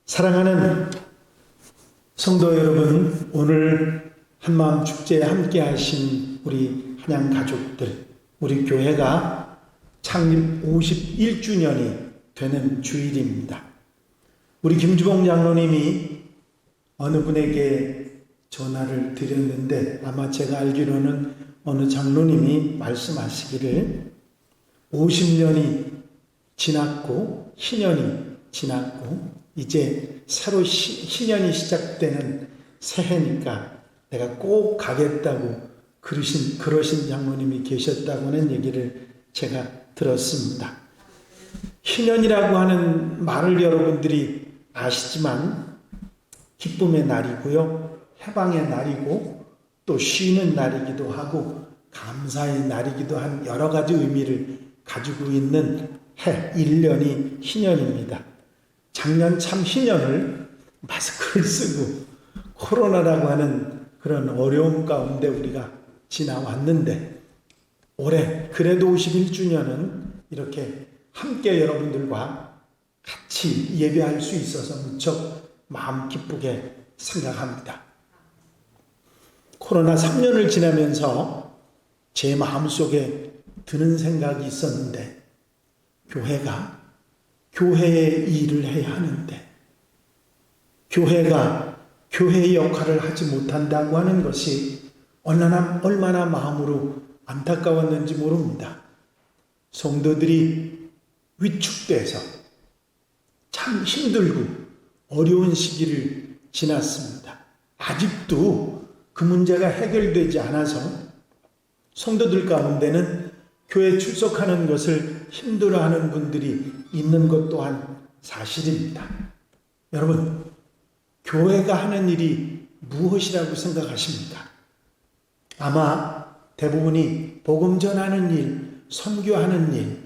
사랑하는 성도 여러분, 오늘 한마음 축제에 함께 하신 우리 한양 가족들, 우리 교회가 창립 51주년이 되는 주일입니다. 우리 김주봉 장로님이 어느 분에게 전화를 드렸는데, 아마 제가 알기로는 어느 장로님이 말씀하시기를 50년이 지났고 희년이 지났고 이제 새로 신년이 시작되는 새해니까 내가 꼭 가겠다고 그러신 장로님이 계셨다고 하는 얘기를 제가 들었습니다. 희년이라고 하는 말을 여러분들이 아시지만 기쁨의 날이고요, 해방의 날이고 또 쉬는 날이기도 하고 감사의 날이기도 한 여러 가지 의미를 가지고 있는 해, 1년이 희년입니다. 작년 참 희년을 마스크를 쓰고 코로나라고 하는 그런 어려움 가운데 우리가 지나왔는데, 올해 그래도 51주년은 이렇게 함께 여러분들과 같이 예배할 수 있어서 무척 마음 기쁘게 생각합니다. 코로나 3년을 지나면서 제 마음속에 드는 생각이 있었는데, 교회가 교회의 일을 해야 하는데 교회가 교회의 역할을 하지 못한다고 하는 것이 얼마나 마음으로 안타까웠는지 모릅니다. 성도들이 위축돼서 참 힘들고 어려운 시기를 지났습니다. 아직도 그 문제가 해결되지 않아서 성도들 가운데는 교회 출석하는 것을 힘들어하는 분들이 있는 것 또한 사실입니다. 여러분, 교회가 하는 일이 무엇이라고 생각하십니까? 아마 대부분이 복음 전하는 일, 선교하는 일,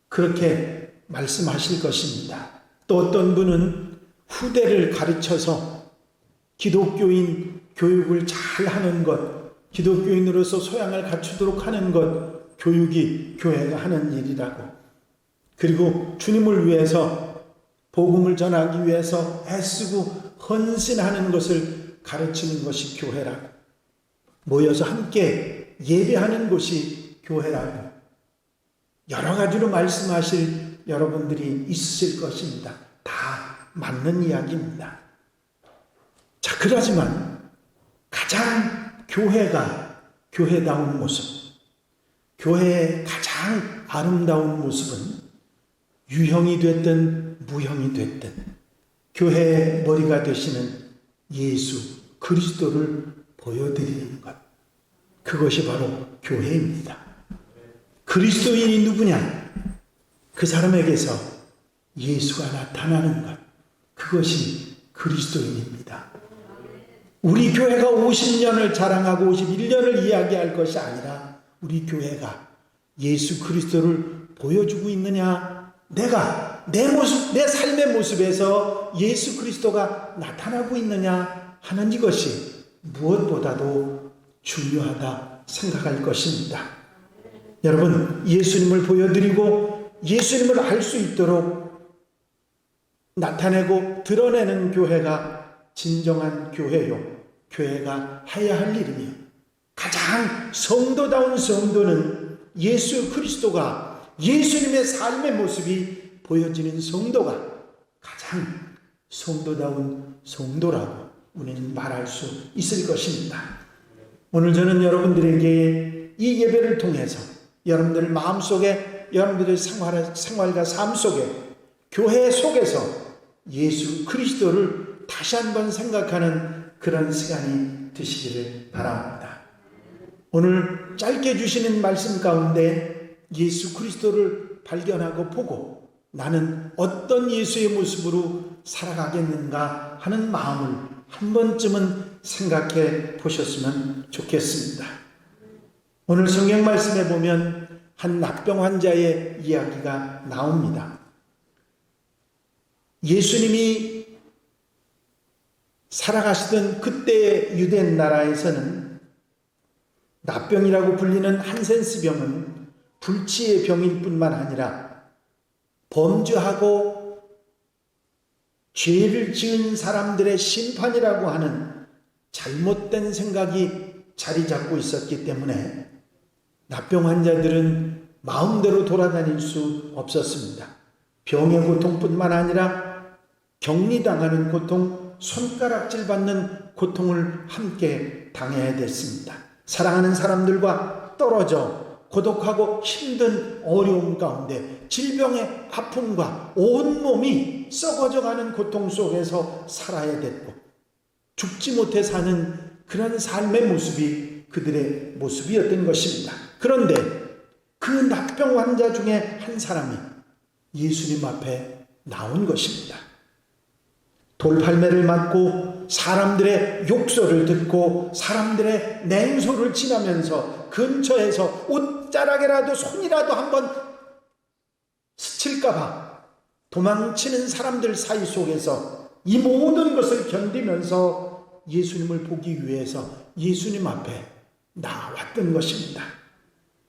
그렇게 말씀하실 것입니다. 또 어떤 분은 후대를 가르쳐서 기독교인 교육을 잘 하는 것, 기독교인으로서 소양을 갖추도록 하는 것, 교육이 교회가 하는 일이라고. 그리고 주님을 위해서 복음을 전하기 위해서 애쓰고 헌신하는 것을 가르치는 것이 교회라고. 모여서 함께 예배하는 것이 교회라고. 여러 가지로 말씀하실 여러분들이 있으실 것입니다. 다 맞는 이야기입니다. 자, 그렇지만 가장 교회가 교회다운 모습, 교회의 가장 아름다운 모습은 유형이 됐든 무형이 됐든 교회의 머리가 되시는 예수 그리스도를 보여드리는 것, 그것이 바로 교회입니다. 그리스도인이 누구냐? 그 사람에게서 예수가 나타나는 것, 그것이 그리스도인입니다. 우리 교회가 50년을 자랑하고 51년을 이야기할 것이 아니라 우리 교회가 예수 그리스도를 보여주고 있느냐, 내가 내 모습, 내 삶의 모습에서 예수 그리스도가 나타나고 있느냐 하는 이것이 무엇보다도 중요하다 생각할 것입니다. 여러분, 예수님을 보여드리고 예수님을 알 수 있도록 나타내고 드러내는 교회가 진정한 교회요, 교회가 해야 할 일이며, 가장 성도다운 성도는 예수 그리스도가, 예수님의 삶의 모습이 보여지는 성도가 가장 성도다운 성도라고 우리는 말할 수 있을 것입니다. 오늘 저는 여러분들에게 이 예배를 통해서 여러분들 마음속에, 여러분들의 생활과 삶 속에, 교회 속에서 예수 그리스도를 다시 한번 생각하는 그런 시간이 되시기를 바랍니다. 오늘 짧게 주시는 말씀 가운데 예수 그리스도를 발견하고 보고 나는 어떤 예수의 모습으로 살아가겠는가 하는 마음을 한 번쯤은 생각해 보셨으면 좋겠습니다. 오늘 성경 말씀에 보면 한 납병 환자의 이야기가 나옵니다. 예수님이 살아가시던 그때의 유대 나라에서는 납병이라고 불리는 한센스병은 불치의 병일 뿐만 아니라 범죄하고 죄를 지은 사람들의 심판이라고 하는 잘못된 생각이 자리 잡고 있었기 때문에 납병 환자들은 마음대로 돌아다닐 수 없었습니다. 병의 고통뿐만 아니라 격리당하는 고통, 손가락질 받는 고통을 함께 당해야 됐습니다. 사랑하는 사람들과 떨어져 고독하고 힘든 어려움 가운데 질병의 아픔과 온몸이 썩어져가는 고통 속에서 살아야 됐고, 죽지 못해 사는 그런 삶의 모습이 그들의 모습이었던 것입니다. 그런데 그 납병 환자 중에 한 사람이 예수님 앞에 나온 것입니다. 돌팔매를 맞고 사람들의 욕설을 듣고 사람들의 냉소를 지나면서 근처에서 옷자락이라도 손이라도 한번 스칠까봐 도망치는 사람들 사이 속에서 이 모든 것을 견디면서 예수님을 보기 위해서 예수님 앞에 나왔던 것입니다.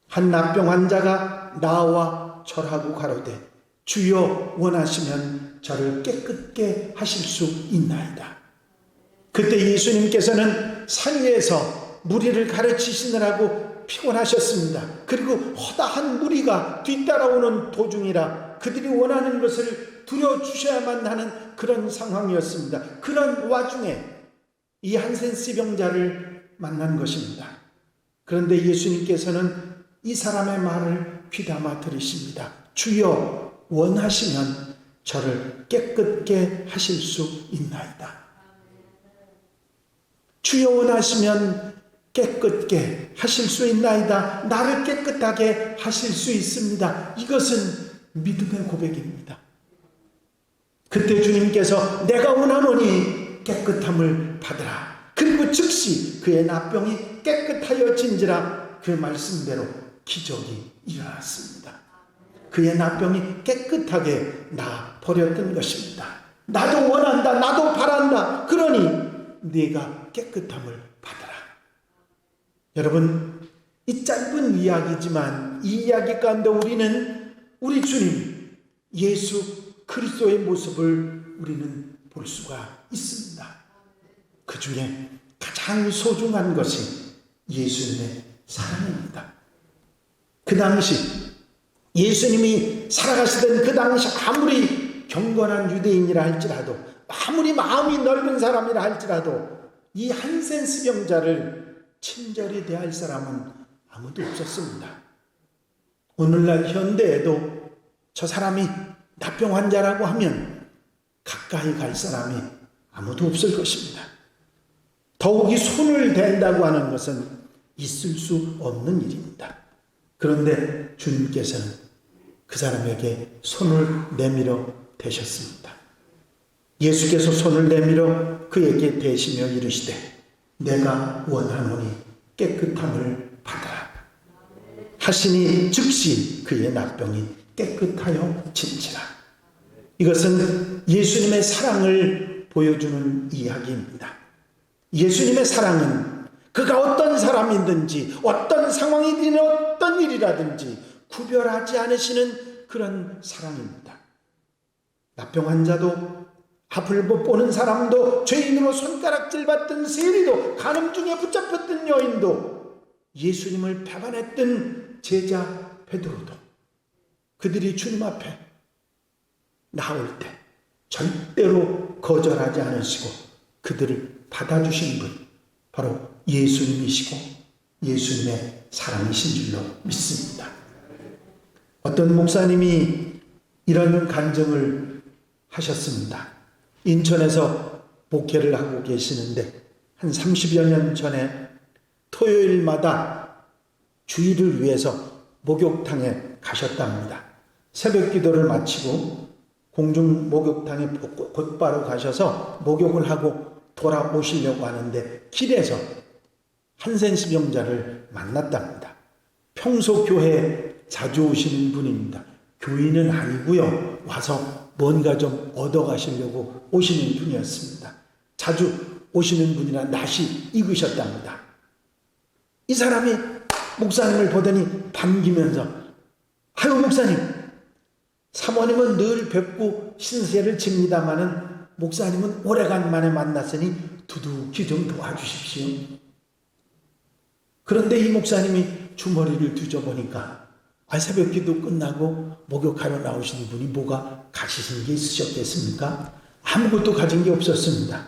한 납병 환자가 나와 절하고 가로되 주여 원하시면 저를 깨끗게 하실 수 있나이다. 그때 예수님께서는 산 위에서 무리를 가르치시느라고 피곤하셨습니다. 그리고 허다한 무리가 뒤따라오는 도중이라 그들이 원하는 것을 두려주셔야만 하는 그런 상황이었습니다. 그런 와중에 이 한센시병자를 만난 것입니다. 그런데 예수님께서는 이 사람의 말을 귀담아 들으십니다. 주여 원하시면 저를 깨끗게 하실 수 있나이다. 주여 원하시면 깨끗게 하실 수 있나이다. 나를 깨끗하게 하실 수 있습니다. 이것은 믿음의 고백입니다. 그때 주님께서 내가 원하노니 깨끗함을 받으라. 그리고 즉시 그의 나병이 깨끗하여진지라 그 말씀대로 기적이 일어났습니다. 그의 나병이 깨끗하게 나 버렸던 것입니다. 나도 원한다. 나도 바란다. 그러니 네가 깨끗함을 받으라. 여러분, 이 짧은 이야기지만 이 이야기 가운데 우리는 우리 주님 예수 그리스도의 모습을 우리는 볼 수가 있습니다. 그 중에 가장 소중한 것이 예수님의 사랑입니다. 그 당시 예수님이 살아가시던 그 당시 아무리 경건한 유대인이라 할지라도 아무리 마음이 넓은 사람이라 할지라도 이 한센스병자를 친절히 대할 사람은 아무도 없었습니다. 오늘날 현대에도 저 사람이 납병 환자라고 하면 가까이 갈 사람이 아무도 없을 것입니다. 더욱이 손을 댄다고 하는 것은 있을 수 없는 일입니다. 그런데 주님께서는 그 사람에게 손을 내밀어 대셨습니다. 예수께서 손을 내밀어 그에게 대시며 이르시되 내가 원하노니 깨끗함을 받으라 하시니 즉시 그의 나병이 깨끗하여 진지라. 이것은 예수님의 사랑을 보여주는 이야기입니다. 예수님의 사랑은 그가 어떤 사람이든지 어떤 상황이든 어떤 일이라든지 구별하지 않으시는 그런 사랑입니다. 나병 환자도 앞을 못 보는 사람도 죄인으로 손가락질 받던 세리도 간음 중에 붙잡혔던 여인도 예수님을 배반했던 제자 베드로도 그들이 주님 앞에 나올 때 절대로 거절하지 않으시고 그들을 받아주신 분 바로 예수님이시고 예수님의 사랑이신 줄로 믿습니다. 어떤 목사님이 이런 간증을 하셨습니다. 인천에서 목회를 하고 계시는데 한 30여 년 전에 토요일마다 주일을 위해서 목욕탕에 가셨답니다. 새벽 기도를 마치고 공중 목욕탕에 곧바로 가셔서 목욕을 하고 돌아오시려고 하는데 길에서 한센시병자를 만났답니다. 평소 교회에 자주 오시는 분입니다. 교인은 아니고요. 와서 뭔가 좀 얻어가시려고 오시는 분이었습니다. 자주 오시는 분이라 낯이 익으셨답니다. 이 사람이 목사님을 보더니 반기면서 아유 목사님, 사모님은 늘 뵙고 신세를 집니다마는 목사님은 오래간만에 만났으니 두둑히 좀 도와주십시오. 그런데 이 목사님이 주머니를 뒤져보니까 새벽 기도 끝나고 목욕하러 나오신 분이 뭐가 가지신 게 있으셨겠습니까? 아무것도 가진 게 없었습니다.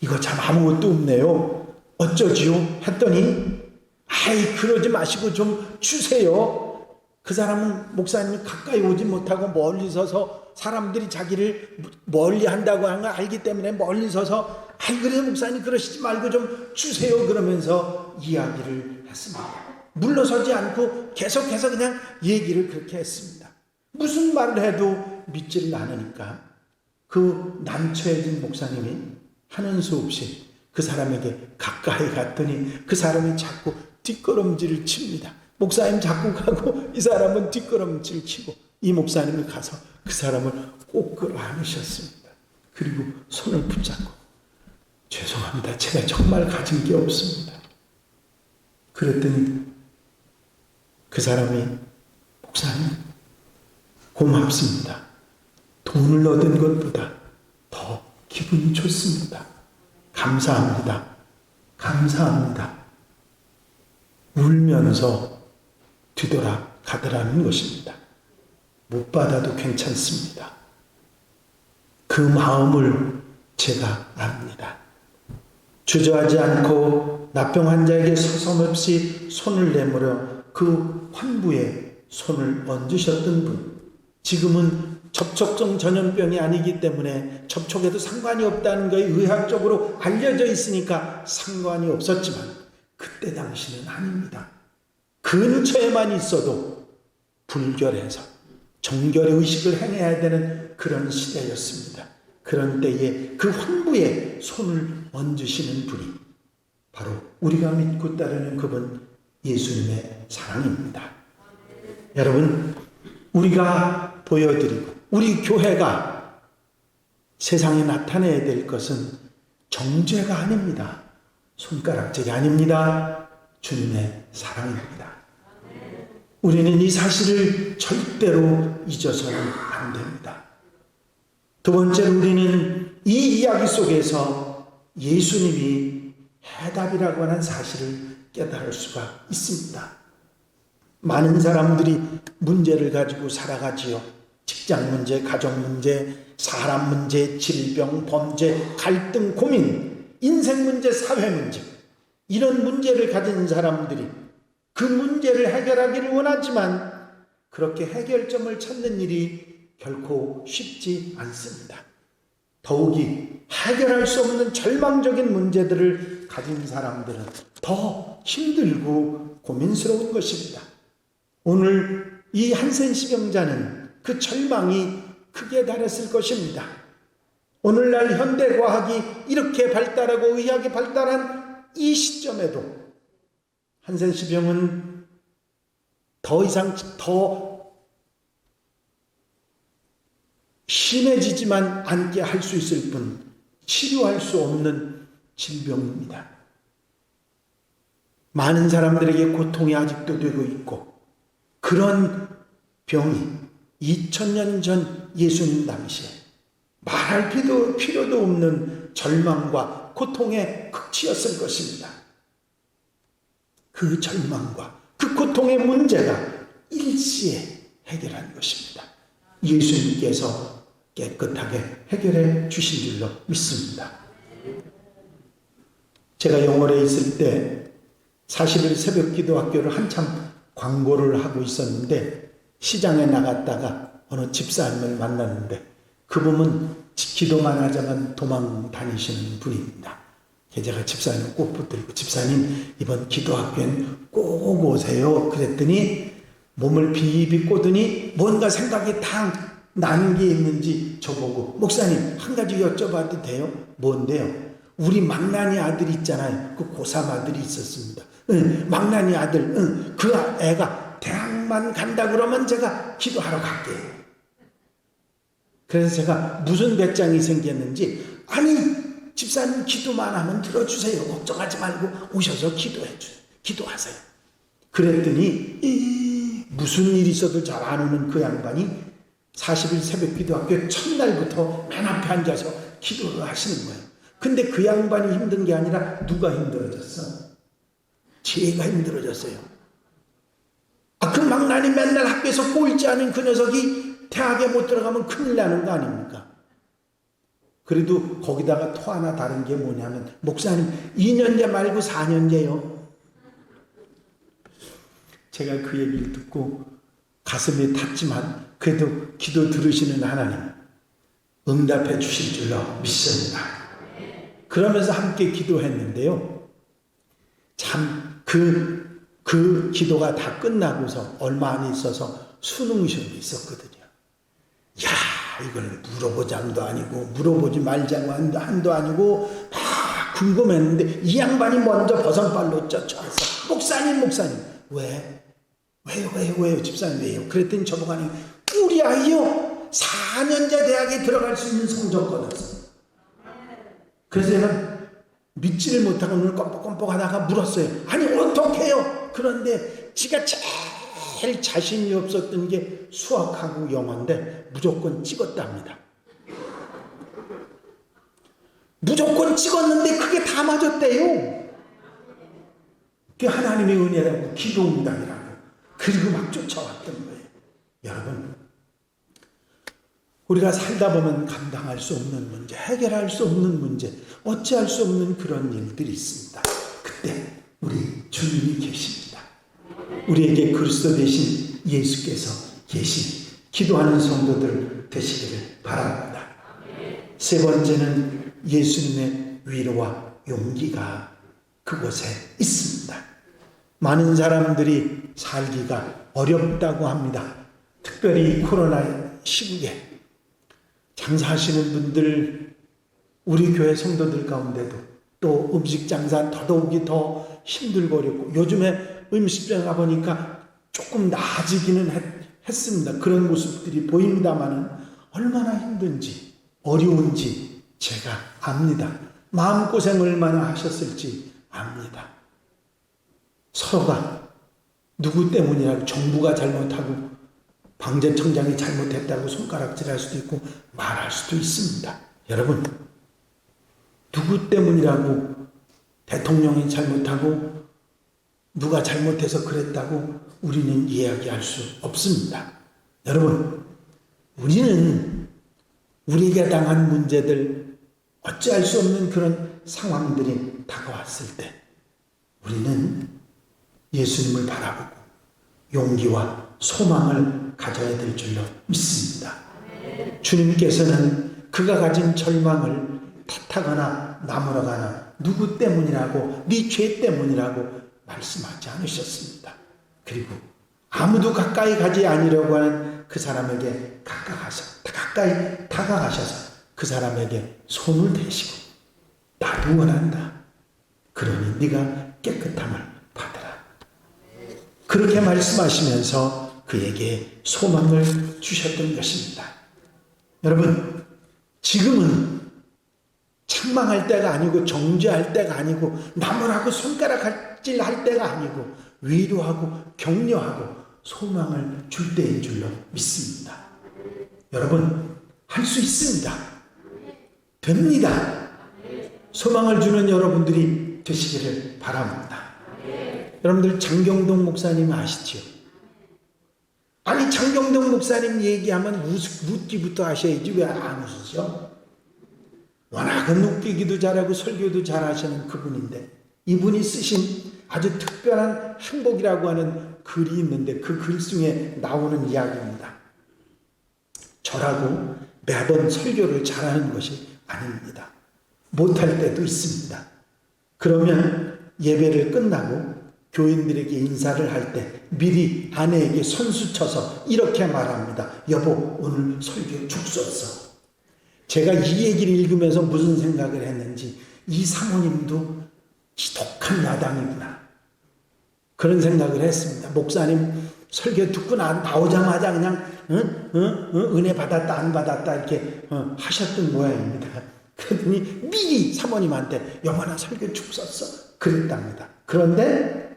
이거 참 아무것도 없네요. 어쩌지요? 했더니 그러지 마시고 좀 주세요. 그 사람은 목사님이 가까이 오지 못하고 멀리 서서 사람들이 자기를 멀리 한다고 하는 걸 알기 때문에 멀리 서서 그래 목사님 그러시지 말고 좀 주세요 그러면서 이야기를 했습니다. 물러서지 않고 계속해서 그냥 얘기를 그렇게 했습니다. 무슨 말을 해도 믿지를 않으니까 그 난처해진 목사님이 하는 수 없이 그 사람에게 가까이 갔더니 그 사람이 자꾸 뒷걸음질을 칩니다. 목사님 자꾸 가고 이 사람은 뒷걸음질을 치고 이 목사님이 가서 그 사람을 꼭 끌어안으셨습니다. 그리고 손을 붙잡고 죄송합니다. 제가 정말 가진 게 없습니다. 그랬더니 그 사람이 목사님 고맙습니다. 돈을 얻은 것보다 더 기분이 좋습니다. 감사합니다. 감사합니다. 울면서 뒤돌아가더라는 것입니다. 못 받아도 괜찮습니다. 그 마음을 제가 압니다. 주저하지 않고 납병 환자에게 서슴없이 손을 내밀어 그 환부에 손을 얹으셨던 분, 지금은 접촉성 전염병이 아니기 때문에 접촉에도 상관이 없다는 것이 의학적으로 알려져 있으니까 상관이 없었지만 그때 당시는 아닙니다. 근처에만 있어도 불결해서 정결의 의식을 행해야 되는 그런 시대였습니다. 그런 때에 그 환부에 손을 얹으시는 분이 바로 우리가 믿고 따르는 그분 예수님의 사랑입니다. 여러분, 우리가 보여드리고 우리 교회가 세상에 나타내야 될 것은 정죄가 아닙니다. 손가락질이 아닙니다. 주님의 사랑입니다. 우리는 이 사실을 절대로 잊어서는 안 됩니다. 두 번째로 우리는 이 이야기 속에서 예수님이 해답이라고 하는 사실을 깨달을 수가 있습니다. 많은 사람들이 문제를 가지고 살아가지요. 직장 문제, 가정 문제, 사람 문제, 질병, 범죄, 갈등, 고민, 인생 문제, 사회 문제, 이런 문제를 가진 사람들이 그 문제를 해결하기를 원하지만 그렇게 해결점을 찾는 일이 결코 쉽지 않습니다. 더욱이 해결할 수 없는 절망적인 문제들을 가진 사람들은 더 힘들고 고민스러운 것입니다. 오늘 이 한센시병자는 그 절망이 크게 달했을 것입니다. 오늘날 현대과학이 이렇게 발달하고 의학이 발달한 이 시점에도 한센시병은 더 이상 더 심해지지만 않게 할 수 있을 뿐 치료할 수 없는 질병입니다. 많은 사람들에게 고통이 아직도 되고 있고 그런 병이 2000년 전 예수님 당시에 말할 필요도 없는 절망과 고통의 극치였을 것입니다. 그 절망과 그 고통의 문제가 일시에 해결한 것입니다. 예수님께서 깨끗하게 해결해 주신 줄로 믿습니다. 제가 영월에 있을 때 40일 새벽 기도 학교를 한참 광고를 하고 있었는데 시장에 나갔다가 어느 집사님을 만났는데 그분은 기도만 하자면 도망 다니시는 분입니다. 제가 집사님을 꼭 붙들고 집사님 이번 기도학교엔 꼭 오세요. 그랬더니 몸을 비비 꼬더니 뭔가 생각이 딱 나는 게 있는지 저보고 목사님 한 가지 여쭤봐도 돼요? 뭔데요? 우리 망나니 아들 있잖아요. 그 고3 아들이 있었습니다. 망나니 아들 그 애가 대학만 간다 그러면 제가 기도하러 갈게요. 그래서 제가 무슨 배짱이 생겼는지 아니 집사님 기도만 하면 들어주세요. 걱정하지 말고 오셔서 기도하세요. 그랬더니 무슨 일이 있어도 잘 안 오는 그 양반이 40일 새벽 기도학교 첫날부터 맨 앞에 앉아서 기도를 하시는 거예요. 근데 그 양반이 힘든 게 아니라 누가 힘들어졌어? 제가 힘들어졌어요. 그 망나니 맨날 학교에서 꼴찌하는 그 녀석이 대학에 못 들어가면 큰일 나는 거 아닙니까? 그래도 거기다가 또 하나 다른 게 뭐냐면, 목사님 2년제 말고 4년제요. 제가 그 얘기를 듣고 가슴이 탔지만 그래도 기도 들으시는 하나님 응답해 주실 줄로 믿습니다. 그러면서 함께 기도했는데요. 참 그 기도가 다 끝나고서 얼마 안 있어서 수능 시험이 있었거든요. 야, 이걸 물어보자도 아니고 물어보지 말자고 한도 아니고 막 궁금했는데 이 양반이 먼저 버선발로 쫓아와서 목사님 왜요 집사님 왜요? 그랬더니 저보고 하니 우리 아이요 4년제 대학에 들어갈 수 있는 성적 거뒀어. 그래서 제가 믿지를 못하고 눈을 껌뻑껌뻑 하다가 물었어요. 아니 어떡해요? 그런데 지가 제일 자신이 없었던 게 수학하고 영어인데 무조건 찍었답니다. 무조건 찍었는데 그게 다 맞았대요. 그게 하나님의 은혜라고 기도응답이라고. 그리고 막 쫓아왔던 거예요. 여러분, 우리가 살다 보면 감당할 수 없는 문제, 해결할 수 없는 문제, 어찌할 수 없는 그런 일들이 있습니다. 그때 우리 주님이 계십니다. 우리에게 그리스도 되신 예수께서 계신 기도하는 성도들 되시기를 바랍니다. 세 번째는 예수님의 위로와 용기가 그곳에 있습니다. 많은 사람들이 살기가 어렵다고 합니다. 특별히 코로나 시국에 장사하시는 분들, 우리 교회 성도들 가운데도 또 음식 장사 더더욱이 더 힘들고 어렵고, 요즘에 음식점 가보니까 조금 나아지기는 했습니다. 그런 모습들이 보입니다만은 얼마나 힘든지 어려운지 제가 압니다. 마음고생 얼마나 하셨을지 압니다. 서로가 누구 때문이라고, 정부가 잘못하고 방재청장이 잘못했다고 손가락질할 수도 있고 말할 수도 있습니다. 여러분, 누구 때문이라고 대통령이 잘못하고 누가 잘못해서 그랬다고 우리는 이야기할 수 없습니다. 여러분, 우리는 우리에게 당한 문제들, 어찌할 수 없는 그런 상황들이 다가왔을 때 우리는 예수님을 바라보고 용기와 소망을 가져야 될 줄로 믿습니다. 주님께서는 그가 가진 절망을 탓하거나 나무라거나 누구 때문이라고, 네 죄 때문이라고 말씀하지 않으셨습니다. 그리고 아무도 가까이 가지 아니려고 하는 그 사람에게 가까이 다가가셔서 그 사람에게 손을 대시고 나도 원한다. 그러니 네가 깨끗함을 받으라. 그렇게 말씀하시면서 그에게 소망을 주셨던 것입니다. 여러분, 지금은 책망할 때가 아니고 정죄할 때가 아니고 나무라고 손가락질 할 때가 아니고 위로하고 격려하고 소망을 줄 때인 줄로 믿습니다. 여러분, 할 수 있습니다. 됩니다. 소망을 주는 여러분들이 되시기를 바랍니다. 여러분들 장경동 목사님 아시죠? 아니, 장경동 목사님 얘기하면 웃기부터 하셔야지 왜 안 웃으시죠? 워낙은 웃기기도 잘하고 설교도 잘하시는 그분인데, 이분이 쓰신 아주 특별한 행복이라고 하는 글이 있는데 그 글 중에 나오는 이야기입니다. 저라고 매번 설교를 잘하는 것이 아닙니다. 못할 때도 있습니다. 그러면 예배를 끝나고 교인들에게 인사를 할 때 미리 아내에게 손수 쳐서 이렇게 말합니다. 여보, 오늘 설교 죽었어. 제가 이 얘기를 읽으면서 무슨 생각을 했는지, 이 사모님도 지독한 야당이구나, 그런 생각을 했습니다. 목사님 설교 듣고 나오자마자 그냥 은혜 받았다 안 받았다 이렇게 하셨던 모양입니다. 그러더니 미리 사모님한테 영원한 설교 죽었어 그랬답니다. 그런데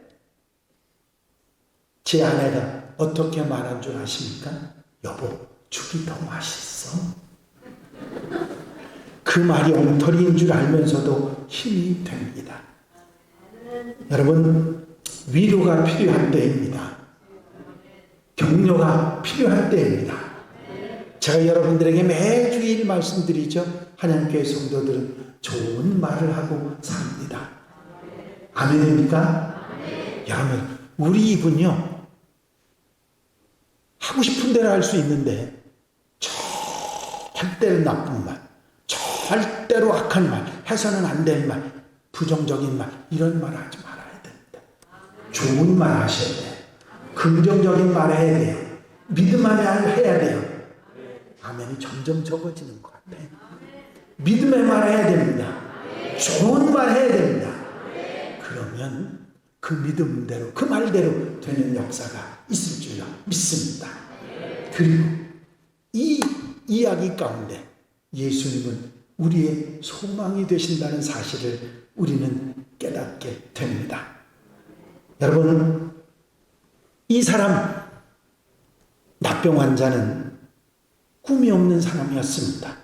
제 아내가 어떻게 말한 줄 아십니까? 여보, 죽이 더 맛있어. 그 말이 엉터리인 줄 알면서도 힘이 됩니다. 여러분, 위로가 필요한 때입니다. 격려가 필요한 때입니다. 제가 여러분들에게 매주일 말씀드리죠. 한양교회 성도들은 좋은 말을 하고 삽니다. 아멘입니까? 여러분, 우리 입은요, 하고 싶은 대로 할 수 있는데 절대로 나쁜 말, 절대로 악한 말, 해서는 안 될 말, 부정적인 말, 이런 말 하지 말아야 됩니다. 좋은 말 하셔야 돼요. 긍정적인 말 해야 돼요. 믿음 안에 해야 돼요. 아멘이 점점 적어지는 것 같아요. 믿음의 말 해야 됩니다. 좋은 말 해야 됩니다. 그러면 그 믿음대로, 그 말대로 되는 역사가 있을 줄로 믿습니다. 그리고 이 이야기 가운데 예수님은 우리의 소망이 되신다는 사실을 우리는 깨닫게 됩니다. 여러분, 이 사람, 납병 환자는 꿈이 없는 사람이었습니다.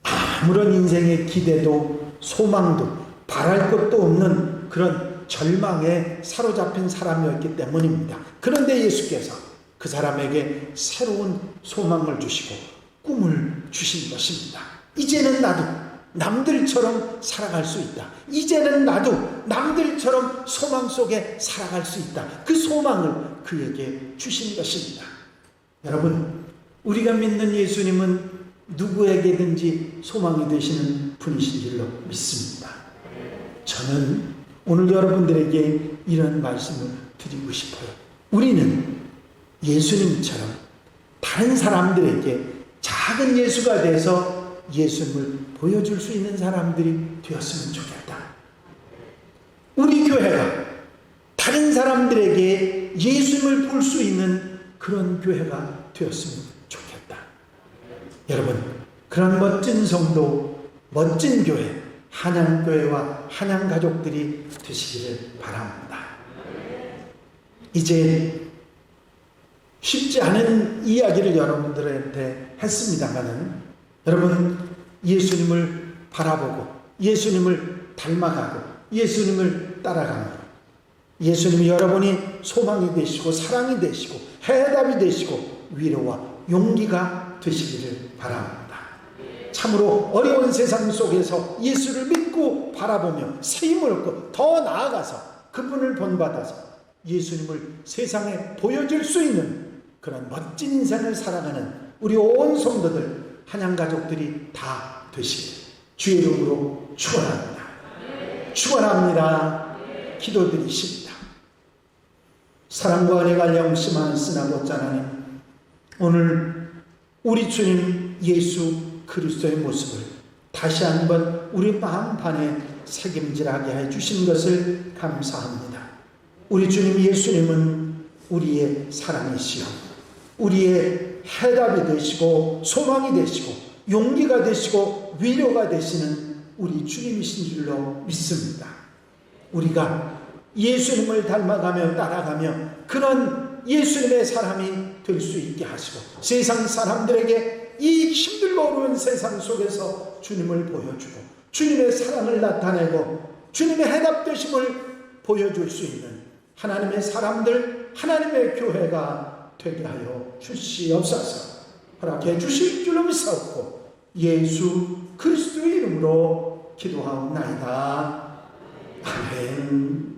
아무런 인생의 기대도 소망도 바랄 것도 없는 그런 절망에 사로잡힌 사람이었기 때문입니다. 그런데 예수께서 그 사람에게 새로운 소망을 주시고 꿈을 주신 것입니다. 이제는 나도 남들처럼 살아갈 수 있다. 이제는 나도 남들처럼 소망 속에 살아갈 수 있다. 그 소망을 그에게 주신 것입니다. 여러분, 우리가 믿는 예수님은 누구에게든지 소망이 되시는 분이신 줄로 믿습니다. 저는 오늘 여러분들에게 이런 말씀을 드리고 싶어요. 우리는 예수님처럼 다른 사람들에게 작은 예수가 돼서 예수님을 보여줄 수 있는 사람들이 되었으면 좋겠다. 우리 교회가 다른 사람들에게 예수님을 볼 수 있는 그런 교회가 되었으면 좋겠다. 여러분, 그런 멋진 성도, 멋진 교회, 한양교회와 한양가족들이 되시기를 바랍니다. 이제 쉽지 않은 이야기를 여러분들한테 했습니다마는, 여러분, 예수님을 바라보고 예수님을 닮아가고 예수님을 따라가는, 예수님이 여러분이 소망이 되시고 사랑이 되시고 해답이 되시고 위로와 용기가 되시기를 바랍니다. 참으로 어려운 세상 속에서 예수를 믿고 바라보며 세임을 얻고 더 나아가서 그분을 본받아서 예수님을 세상에 보여줄 수 있는 그런 멋진 인생을 살아가는 우리 온 성도들, 한양가족들이 다 되시길 주의 이름으로 축원합니다. 축원합니다. 기도드리십니다. 사랑과 은혜가 영심한 쓰나고 하나님, 오늘 우리 주님 예수 그리스도의 모습을 다시 한번 우리 마음판에 새김질하게 해주신 것을 감사합니다. 우리 주님 예수님은 우리의 사랑이시여 우리의 해답이 되시고 소망이 되시고 용기가 되시고 위로가 되시는 우리 주님이신 줄로 믿습니다. 우리가 예수님을 닮아가며 따라가며 그런 예수님의 사람이 될 수 있게 하시고 세상 사람들에게 이 힘들고 어려운 세상 속에서 주님을 보여주고 주님의 사랑을 나타내고 주님의 해답되심을 보여줄 수 있는 하나님의 사람들, 하나님의 교회가 되게 하여 주시옵소서. 허락해 주실 줄로 믿사옵고 예수 그리스도의 이름으로 기도하옵나이다. 아멘.